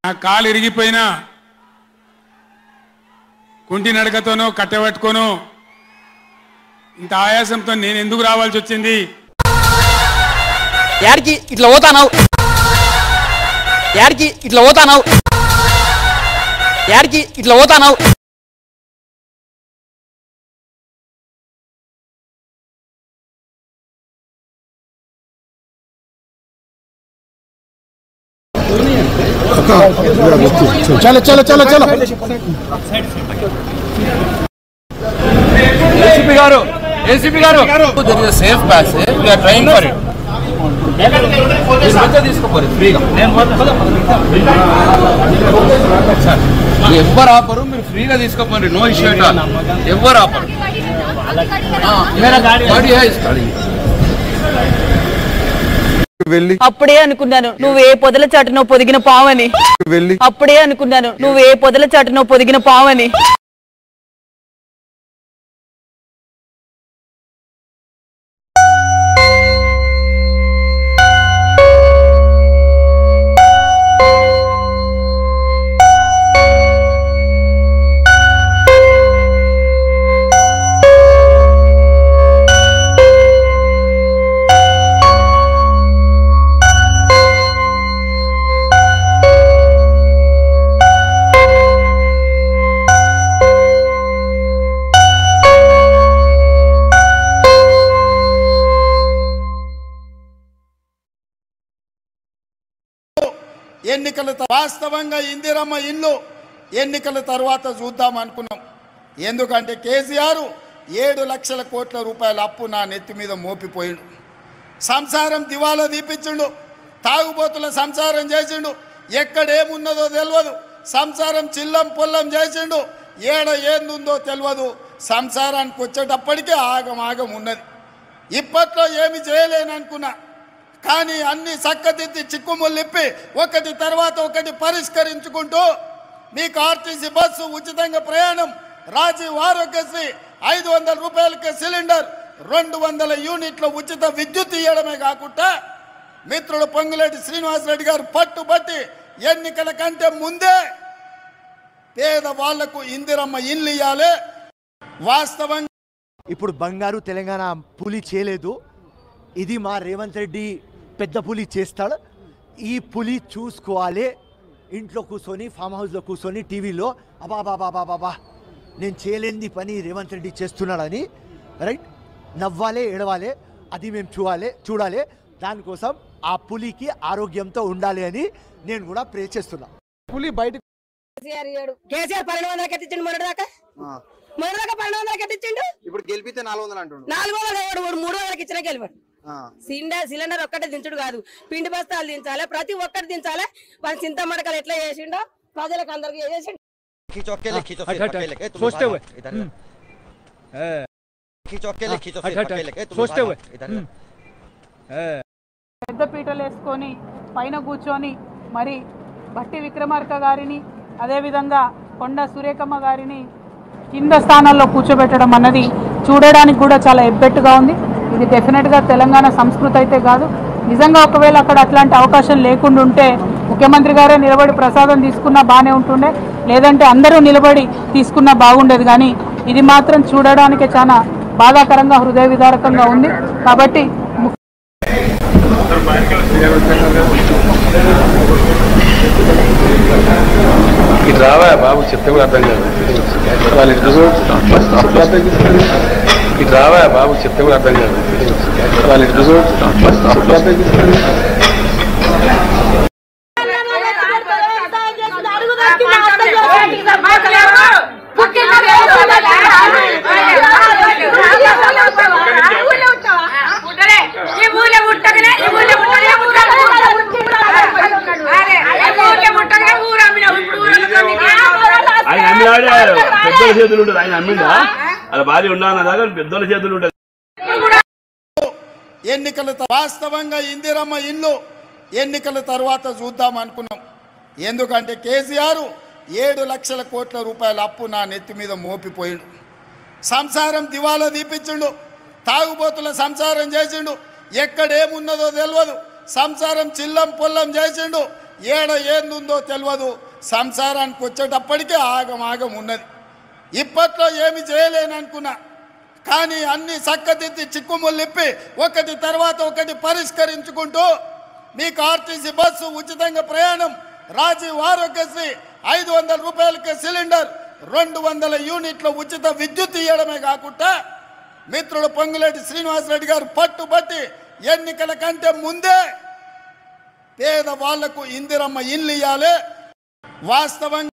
నా కాలు ఇరిగిపోయినా కుంటి నడకతోనో కట్టెబట్టుకోనో ఇంత ఆయాసంతో నేను ఎందుకు రావాల్సి వచ్చింది? యాడికి ఇట్లా పోతానావు? యాడికి ఇట్లా పోతానావు? యాడికి ఇట్లా పోతానావు? चलो चलो चलो चलो ACP garu there is a safe passage we are trying for it తీసుకోపోరు ఫ్రీగా ఎవ్వరు ఆపరు మీరు ఫ్రీగా తీసుకోపోరు నో ఇష్యూ అట్ ఆల్ ఎవ్వరు ఆపరు అప్పుడే అనుకున్నాను నువ్వే పొదల చాటునో పొదిగిన పావని. అప్పుడే అనుకున్నాను నువ్వే పొదల చాటునో పొదిగిన పావని. ఎన్నికల వాస్తవంగా ఇందిరమ్మ ఇల్లు ఎన్నికల తర్వాత చూద్దాం అనుకున్నాం. ఎందుకంటే కేసీఆర్ 7 లక్షల కోట్ల రూపాయల అప్పు నా నెత్తి మీద మోపిపోయిండు. సంసారం దివాలా దీపించిండు, తాగుబోతుల సంసారం చేసిండు, ఎక్కడేమున్నదో తెలియదు, సంసారం చిల్లం పొల్లం చేసిండు, ఏందుందో తెలియదు. సంసారానికి వచ్చేటప్పటికే ఆగం ఉన్నది. ఇప్పట్లో ఏమి చేయలేననుకున్నా, కానీ అన్ని చక్కదిద్ది చిక్కుముళ్ళిప్పి ఒకటి తర్వాత ఒకటి పరిష్కరించుకుంటూ మీకు ఆర్టీసీ బస్సు ఉచితంగా ప్రయాణం, రాజీవ్ ఆరోగ్యశ్రీ 500 రూపాయలకే సిలిండర్, 200 యూనిట్ల ఉచిత విద్యుత్ ఇవ్వడమే కాకుండా మిత్రుడు పొంగులేటి శ్రీనివాసరెడ్డి గారు పట్టుబట్టి ఎన్నికల కంటే ముందే పేదవాళ్లకు ఇందిరమ్మ ఇల్లు ఇవ్వాలి. వాస్తవంగా ఇప్పుడు బంగారు తెలంగాణ పులి చేయలేదు, ఇది మా రేవంత్ రెడ్డి పెద్ద పులి చేస్తాడు. ఈ పులి చూసుకోవాలి, ఇంట్లో కూర్చొని ఫామ్ హౌస్లో కూర్చొని టీవీలో అబాబాబాబాబా నేను చేయలేని పని రేవంత్ రెడ్డి చేస్తున్నాడని రైట్ నవ్వాలి, ఏడవాలి, అది మేము చూడాలి. దానికోసం ఆ పులికి ఆరోగ్యంతో ఉండాలి అని నేను కూడా ప్రే చేస్తున్నా. పులి బయట కేసీఆర్ 1200 ఎత్తించండి, మొన్నటిదాకా 1200 ఎత్తించండు. ఇప్పుడు గెలిపితే 400 అంటుండు. 400 300 ఇచ్చినా గెలిపాడు. సిలిండర్ ఒక్కటే దించుడు కాదు, పిండి బస్తాలు దించాలి, ప్రతి ఒక్కటి దించాలి. మన చింత మడకలు ఎట్లా చేసిండో ప్రజలకు అందరికి చేసిండు. పెద్ద పీటలు వేసుకొని పైన కూర్చొని మరి భట్టి విక్రమార్క గారిని అదేవిధంగా కొండ సురేఖమ్మ గారిని కింద స్థానాల్లో కూర్చోబెట్టడం అన్నది చూడడానికి కూడా చాలా ఎబ్బెట్టుగా ఉంది. ఇది డెఫినెట్గా తెలంగాణ సంస్కృతి అయితే కాదు. నిజంగా ఒకవేళ అక్కడ అట్లాంటి అవకాశం లేకుండా ఉంటే ముఖ్యమంత్రి గారే నిలబడి ప్రసాదం తీసుకున్నా బాగానే ఉంటుండే, లేదంటే అందరూ నిలబడి తీసుకున్నా బాగుండేది. కానీ ఇది మాత్రం చూడడానికి చాలా బాధాకరంగా హృదయ విదారకంగా ఉంది. కాబట్టి ఇటు రావా బాబు, చెప్తే కూడా అర్థం కాదు. వాళ్ళు ఇటు రావా బాబు, చెప్తే కూడా అర్థం కాదు. వాళ్ళు పెద్దల చేతులు ఉంటుంది, ఆయన అమ్మిందా అలా భార్య ఉండగా పెద్దల చేతులు ఉంటుంది. ఎన్నికల వాస్తవంగా ఇందిరమ్మ ఇల్లు ఎన్నికల తర్వాత చూద్దాం అనుకున్నాం. ఎందుకంటే కేసీఆర్ 7 లక్షల కోట్ల రూపాయల అప్పు నా నెత్తి మీద మోపిపోయిండు. సంసారం దివాలా దీపించిండు, తాగుబోతుల సంసారం చేసిండు, ఎక్కడేమున్నదో తెలియదు, సంసారం చిల్లం పొల్లం చేసిండు, ఏందుందో తెలియదు. సంసారానికి వచ్చేటప్పటికే ఆగం ఉన్నది. ఇప్పట్లో ఏమి చేయలేననుకున్నా, కానీ అన్ని చక్కదిద్ది చిక్కుముళ్ళిప్పి ఒకటి తర్వాత ఒకటి పరిష్కరించుకుంటూ మీకు ఆర్టీసీ బస్సు ఉచితంగా ప్రయాణం, రాజీవ్ ఆరోగ్యశ్రీ 500 రూపాయలకే సిలిండర్, 200 యూనిట్ల ఉచిత విద్యుత్ ఇవ్వడమే కాకుండా మిత్రుడు పొంగులేటి శ్రీనివాసరెడ్డి గారు పట్టుబట్టి ఎన్నికల కంటే ముందే పేదవాళ్లకు ఇందిరమ్మ ఇల్లు ఇవ్వాలి. వాస్తవంగా